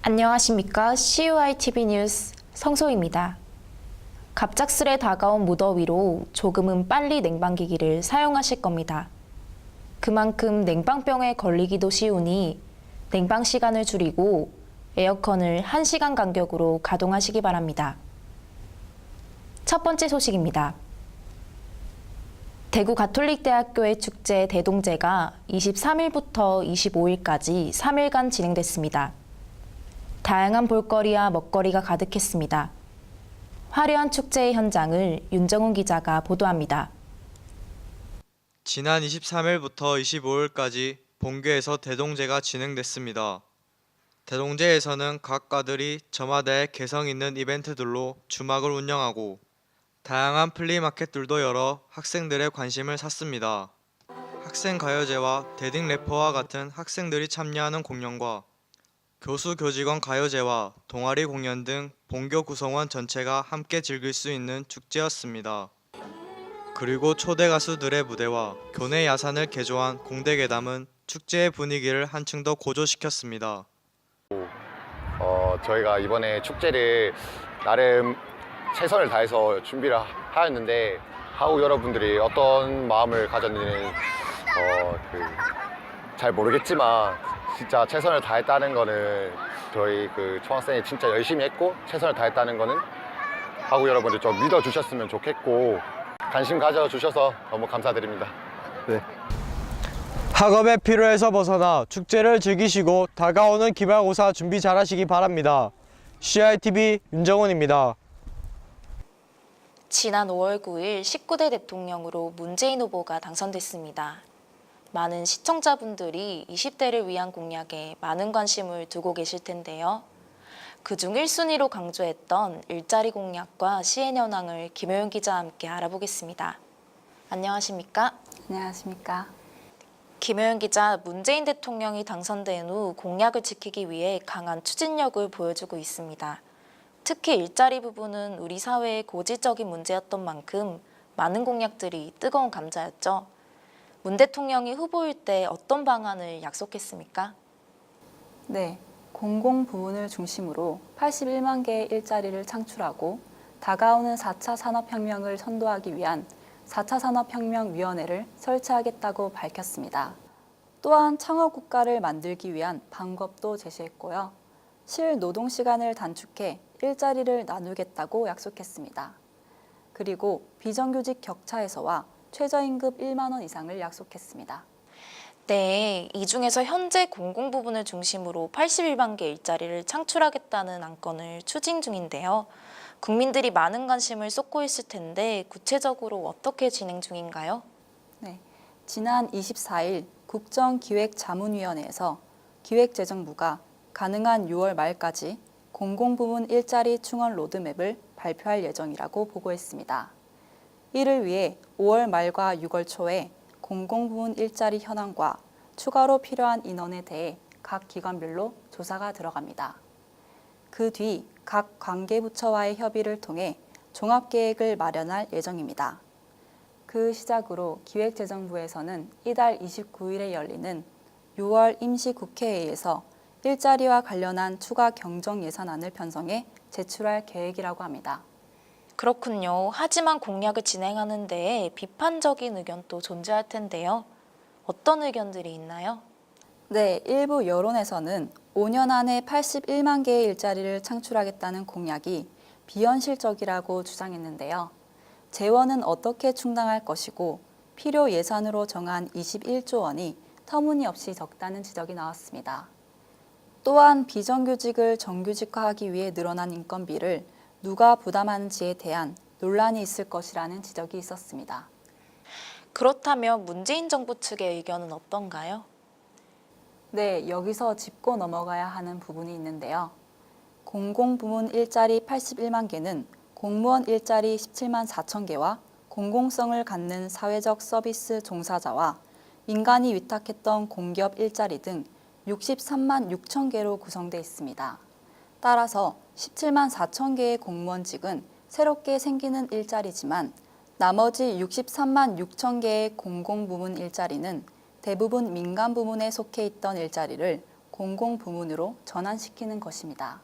안녕하십니까. CUITV 뉴스 성소입니다. 갑작스레 다가온 무더위로 조금은 빨리 냉방기기를 사용하실 겁니다. 그만큼 냉방병에 걸리기도 쉬우니 냉방 시간을 줄이고 에어컨을 1시간 간격으로 가동하시기 바랍니다. 첫 번째 소식입니다. 대구 가톨릭대학교의 축제 대동제가 23일부터 25일까지 3일간 진행됐습니다. 다양한 볼거리와 먹거리가 가득했습니다. 화려한 축제의 현장을 윤정훈 기자가 보도합니다. 지난 23일부터 25일까지 본교에서 대동제가 진행됐습니다. 대동제에서는 각 과들이 저마다의 개성 있는 이벤트들로 주막을 운영하고 다양한 플리마켓들도 열어 학생들의 관심을 샀습니다. 학생가요제와 대딩 래퍼와 같은 학생들이 참여하는 공연과 교수 교직원 가요제와 동아리 공연 등 본교 구성원 전체가 함께 즐길 수 있는 축제였습니다. 그리고 초대 가수들의 무대와 교내 야산을 개조한 공대괴담은 축제의 분위기를 한층 더 고조시켰습니다. 저희가 이번에 축제를 나름 최선을 다해서 준비를 하였는데 한국 여러분들이 어떤 마음을 가졌는지는 잘 모르겠지만 진짜 최선을 다했다는 거는 저희 총학생이 진짜 열심히 했고 최선을 다했다는 거는 한국 여러분들 좀 믿어주셨으면 좋겠고 관심 가져주셔서 너무 감사드립니다. 네. 학업의 피로에서 벗어나 축제를 즐기시고 다가오는 기말고사 준비 잘하시기 바랍니다. CITV 윤정훈입니다. 지난 5월 9일 19대 대통령으로 문재인 후보가 당선됐습니다. 많은 시청자분들이 20대를 위한 공약에 많은 관심을 두고 계실 텐데요. 그중 1순위로 강조했던 일자리 공약과 시행 현황을 김효연 기자와 함께 알아보겠습니다. 안녕하십니까? 안녕하십니까. 김효연 기자, 문재인 대통령이 당선된 후 공약을 지키기 위해 강한 추진력을 보여주고 있습니다. 특히 일자리 부분은 우리 사회의 고질적인 문제였던 만큼 많은 공약들이 뜨거운 감자였죠. 문 대통령이 후보일 때 어떤 방안을 약속했습니까? 네, 공공 부문을 중심으로 81만 개의 일자리를 창출하고 다가오는 4차 산업혁명을 선도하기 위한 4차 산업혁명위원회를 설치하겠다고 밝혔습니다. 또한 창업국가를 만들기 위한 방법도 제시했고요. 실노동시간을 단축해 일자리를 나누겠다고 약속했습니다. 그리고 비정규직 격차 해소와 최저임금 1만 원 이상을 약속했습니다. 네, 이 중에서 현재 공공 부분을 중심으로 81만 개 일자리를 창출하겠다는 안건을 추진 중인데요. 국민들이 많은 관심을 쏟고 있을 텐데 구체적으로 어떻게 진행 중인가요? 네, 지난 24일 국정기획자문위원회에서 기획재정부가 가능한 6월 말까지 공공부문 일자리 충원 로드맵을 발표할 예정이라고 보고했습니다. 이를 위해 5월 말과 6월 초에 공공부문 일자리 현황과 추가로 필요한 인원에 대해 각 기관별로 조사가 들어갑니다. 그 뒤 각 관계부처와의 협의를 통해 종합계획을 마련할 예정입니다. 그 시작으로 기획재정부에서는 이달 29일에 열리는 6월 임시국회회의에서 일자리와 관련한 추가 경정 예산안을 편성해 제출할 계획이라고 합니다. 그렇군요. 하지만 공약을 진행하는 데 비판적인 의견도 존재할 텐데요. 어떤 의견들이 있나요? 네, 일부 여론에서는 5년 안에 81만 개의 일자리를 창출하겠다는 공약이 비현실적이라고 주장했는데요. 재원은 어떻게 충당할 것이고 필요 예산으로 정한 21조 원이 터무니없이 적다는 지적이 나왔습니다. 또한 비정규직을 정규직화하기 위해 늘어난 인건비를 누가 부담하는지에 대한 논란이 있을 것이라는 지적이 있었습니다. 그렇다면 문재인 정부 측의 의견은 어떤가요? 네, 여기서 짚고 넘어가야 하는 부분이 있는데요. 공공부문 일자리 81만 개는 공무원 일자리 17만 4천 개와 공공성을 갖는 사회적 서비스 종사자와 민간이 위탁했던 공기업 일자리 등 63만 6천 개로 구성되어 있습니다. 따라서 17만 4천 개의 공무원직은 새롭게 생기는 일자리지만 나머지 63만 6천 개의 공공부문 일자리는 대부분 민간 부문에 속해 있던 일자리를 공공부문으로 전환시키는 것입니다.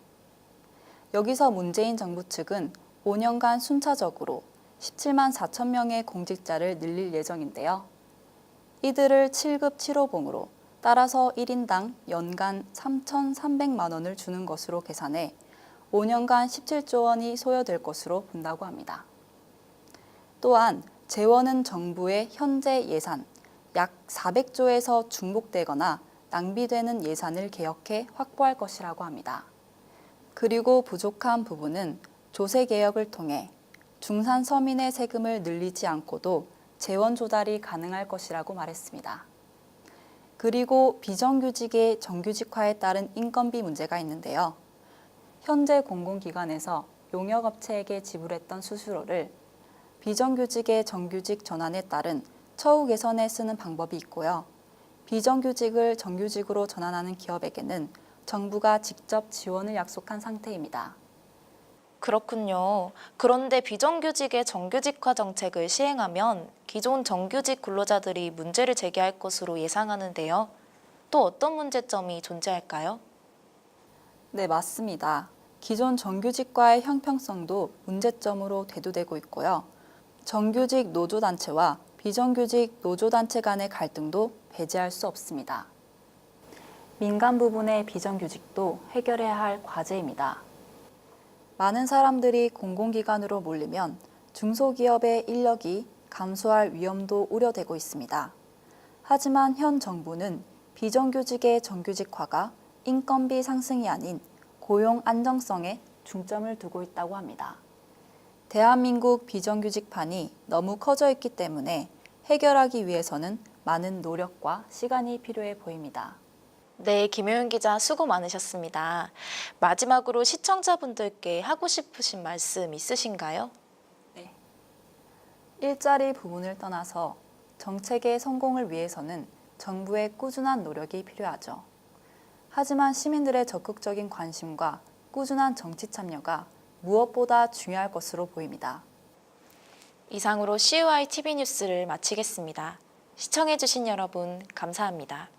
여기서 문재인 정부 측은 5년간 순차적으로 17만 4천 명의 공직자를 늘릴 예정인데요. 이들을 7급 7호봉으로 따라서 1인당 연간 3,300만 원을 주는 것으로 계산해 5년간 17조 원이 소요될 것으로 본다고 합니다. 또한 재원은 정부의 현재 예산 약 400조에서 중복되거나 낭비되는 예산을 개혁해 확보할 것이라고 합니다. 그리고 부족한 부분은 조세 개혁을 통해 중산 서민의 세금을 늘리지 않고도 재원 조달이 가능할 것이라고 말했습니다. 그리고 비정규직의 정규직화에 따른 인건비 문제가 있는데요. 현재 공공기관에서 용역업체에게 지불했던 수수료를 비정규직의 정규직 전환에 따른 처우 개선에 쓰는 방법이 있고요. 비정규직을 정규직으로 전환하는 기업에게는 정부가 직접 지원을 약속한 상태입니다. 그렇군요. 그런데 비정규직의 정규직화 정책을 시행하면 기존 정규직 근로자들이 문제를 제기할 것으로 예상하는데요. 또 어떤 문제점이 존재할까요? 네, 맞습니다. 기존 정규직과의 형평성도 문제점으로 대두되고 있고요. 정규직 노조단체와 비정규직 노조단체 간의 갈등도 배제할 수 없습니다. 민간 부분의 비정규직도 해결해야 할 과제입니다. 많은 사람들이 공공기관으로 몰리면 중소기업의 인력이 감소할 위험도 우려되고 있습니다. 하지만 현 정부는 비정규직의 정규직화가 인건비 상승이 아닌 고용 안정성에 중점을 두고 있다고 합니다. 대한민국 비정규직판이 너무 커져 있기 때문에 해결하기 위해서는 많은 노력과 시간이 필요해 보입니다. 네, 김효윤 기자 수고 많으셨습니다. 마지막으로 시청자분들께 하고 싶으신 말씀 있으신가요? 네. 일자리 부분을 떠나서 정책의 성공을 위해서는 정부의 꾸준한 노력이 필요하죠. 하지만 시민들의 적극적인 관심과 꾸준한 정치 참여가 무엇보다 중요할 것으로 보입니다. 이상으로 CUI TV 뉴스를 마치겠습니다. 시청해주신 여러분 감사합니다.